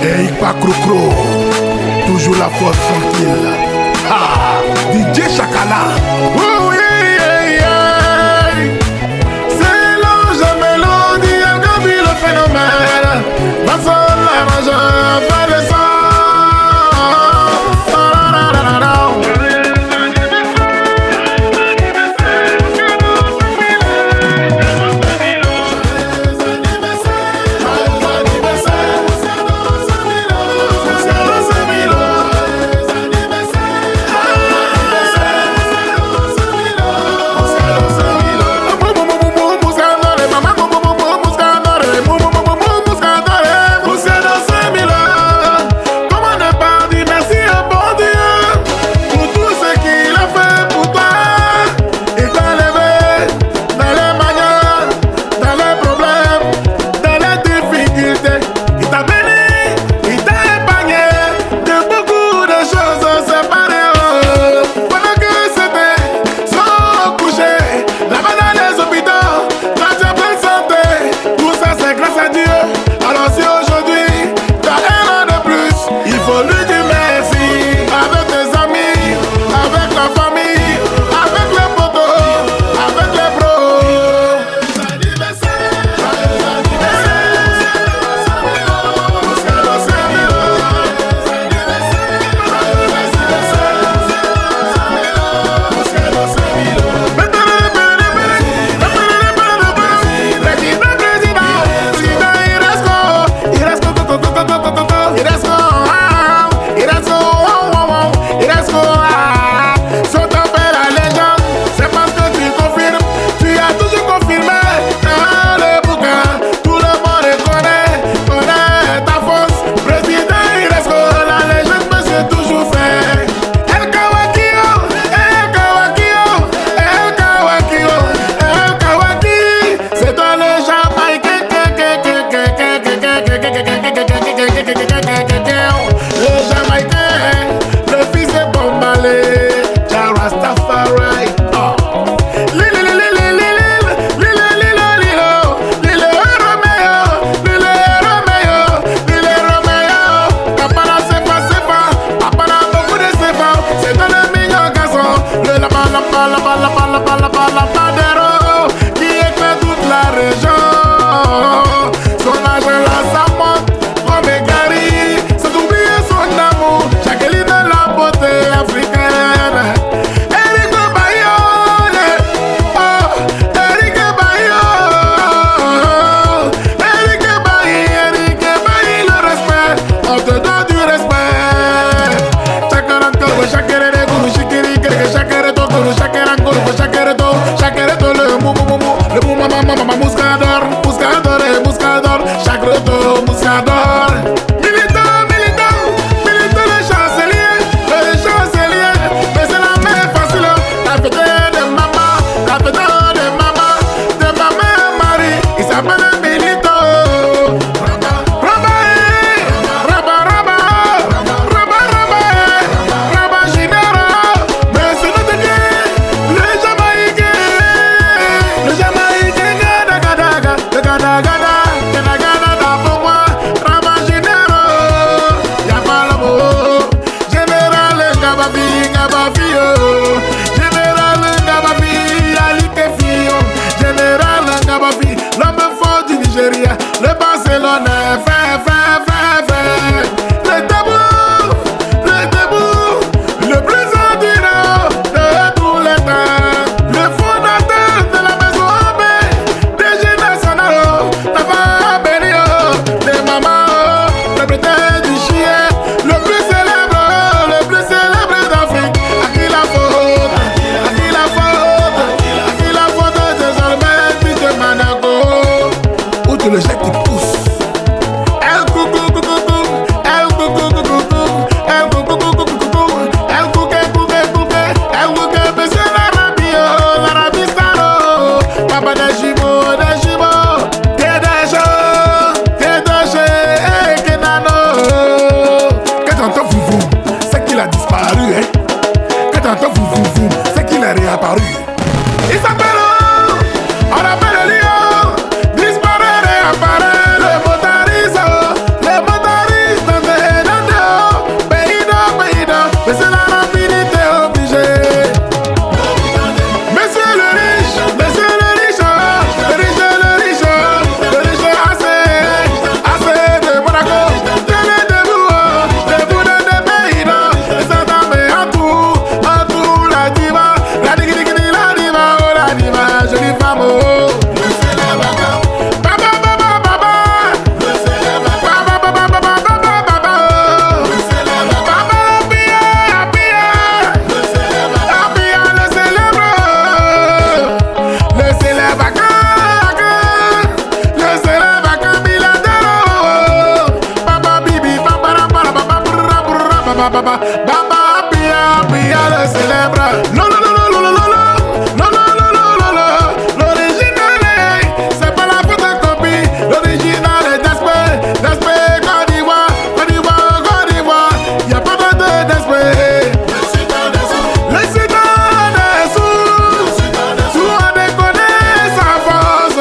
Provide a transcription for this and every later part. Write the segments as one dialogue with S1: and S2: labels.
S1: Et pas crocro, toujours la force tranquille. Ah, DJ Chakala. Oh, yeah, yeah, yeah. C'est l'ange à mélodie, un gabi le phénomène. Ma soeur, la majeure, fait le sang. Baba, Bia le célèbre. Non, non, non, non, non, non, non, non, non, non, non, non. L'original, c'est pas la photocopie. L'original est d'esprit, Côte d'Ivoire, Côte d'Ivoire, Côte d'Ivoire. Y'a pas de d'esprit. Le sultan des sous, sous on déconne sa force.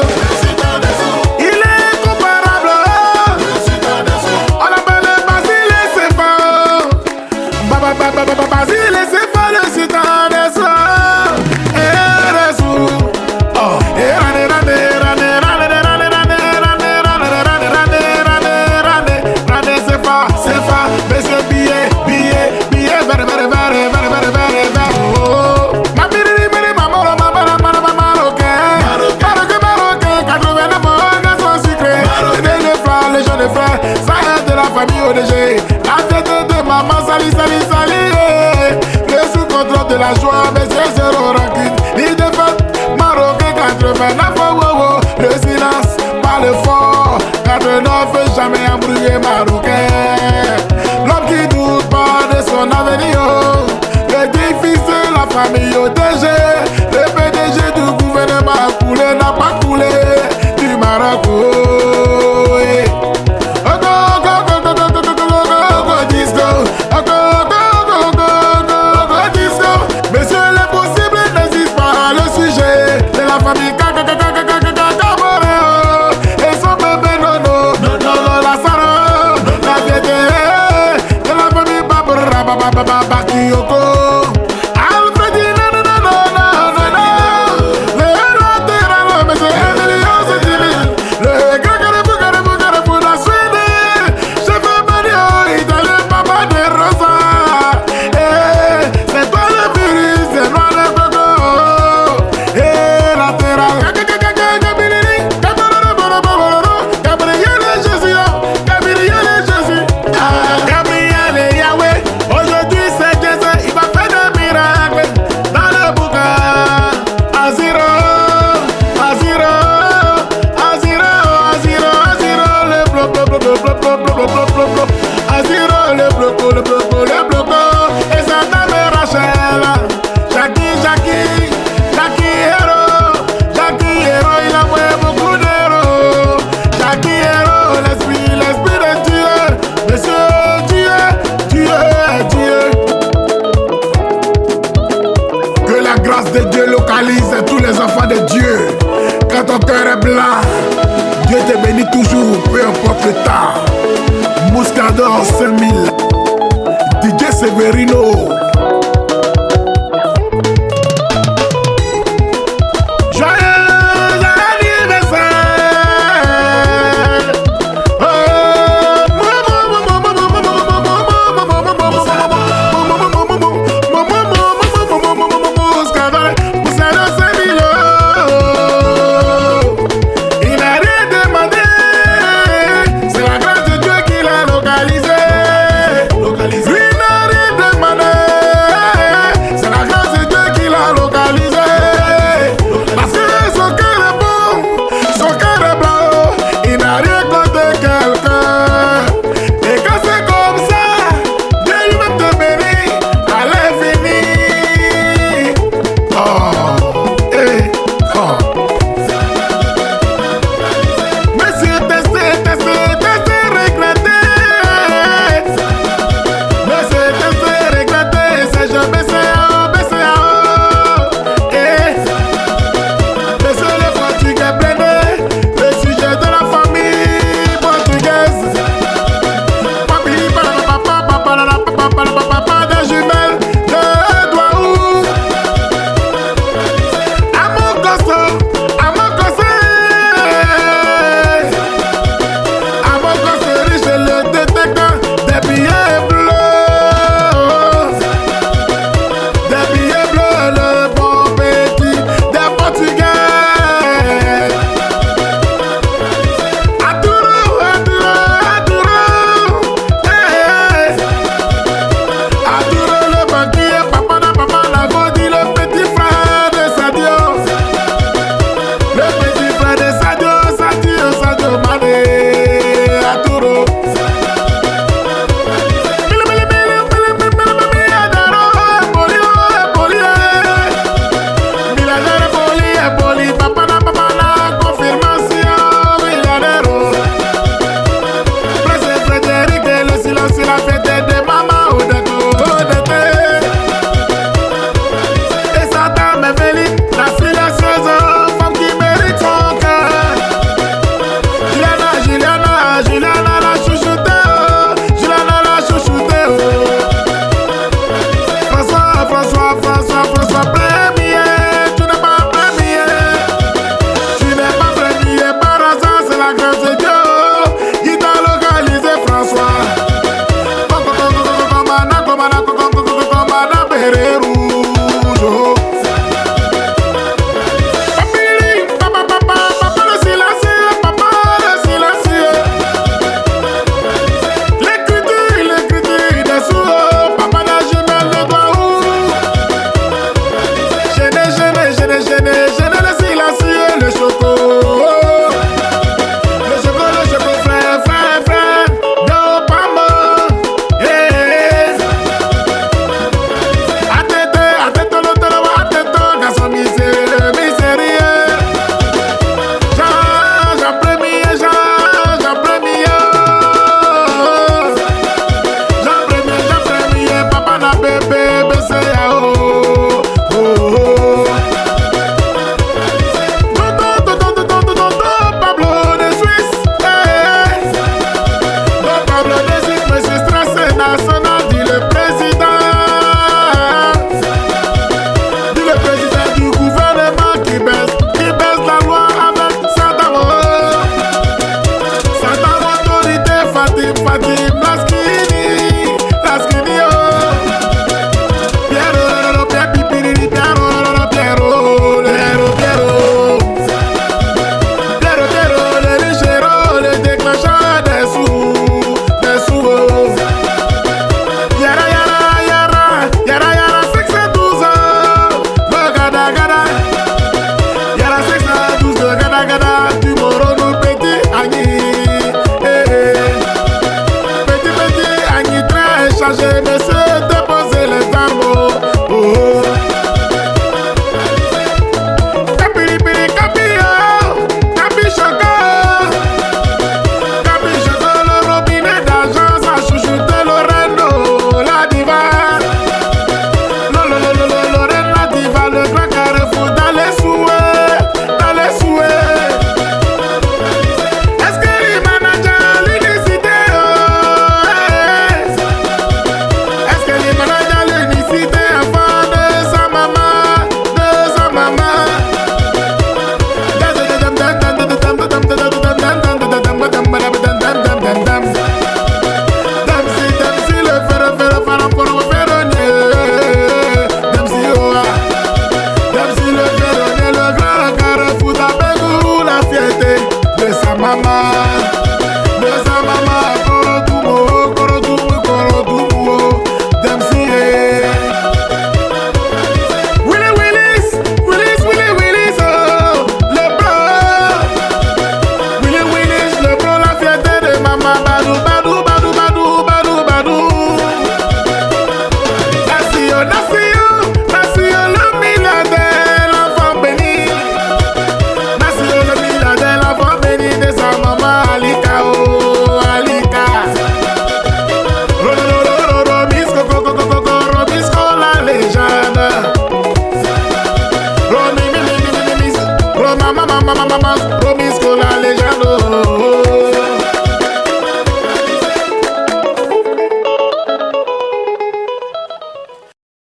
S1: Il est comparable. On l'appelle Basile et c'est fort. Basile et c'est fort, le sultan des sous. Et des sous. Oh, et c'est fort, monsieur billet, vert. Oh, ma birili, ma moro, ma marocain, 89 ans, garçon sucré, les jeunes frères, ça aide de la famille ODG, la tête de maman, sali, le sous-contrôle de la joie, monsieur zéro rancune, ni de fête, marocain, 89 ans, le silence parle fort, 89 jamais embrouillé marocain, l'homme qui doute pas de son avenir, le fils de la famille ODG, le PDG du gouvernement a coulé, n'a pas coulé du Maroc. Monsieur l'impossible n'hésite pas à le sujet de la famille et son bébé Nono, la Saro, la Viété, de la famille Babra, Kyoko. Alfredi, non, le latéral, monsieur Emilio, c'est divin. Le Caribou, la Suède, chef Mario, italien, papa de Rosa. C'est toi le virus, c'est moi le coco. Latéral, Gabriel et Yahweh, aujourd'hui c'est Jésus, il va faire des miracles dans le bouquin. Aziro, le bloc, Aziro, le bloco, et sa dame Rachel, Jackie Hero, il a moué beaucoup d'héros. Jackie Hero, l'esprit de Dieu, monsieur Dieu. Que la grâce de Dieu localise tous les enfants de Dieu. Quand ton cœur est blanc, Dieu te bénit toujours, peu importe le temps. Mouscador 5000, DJ Severino.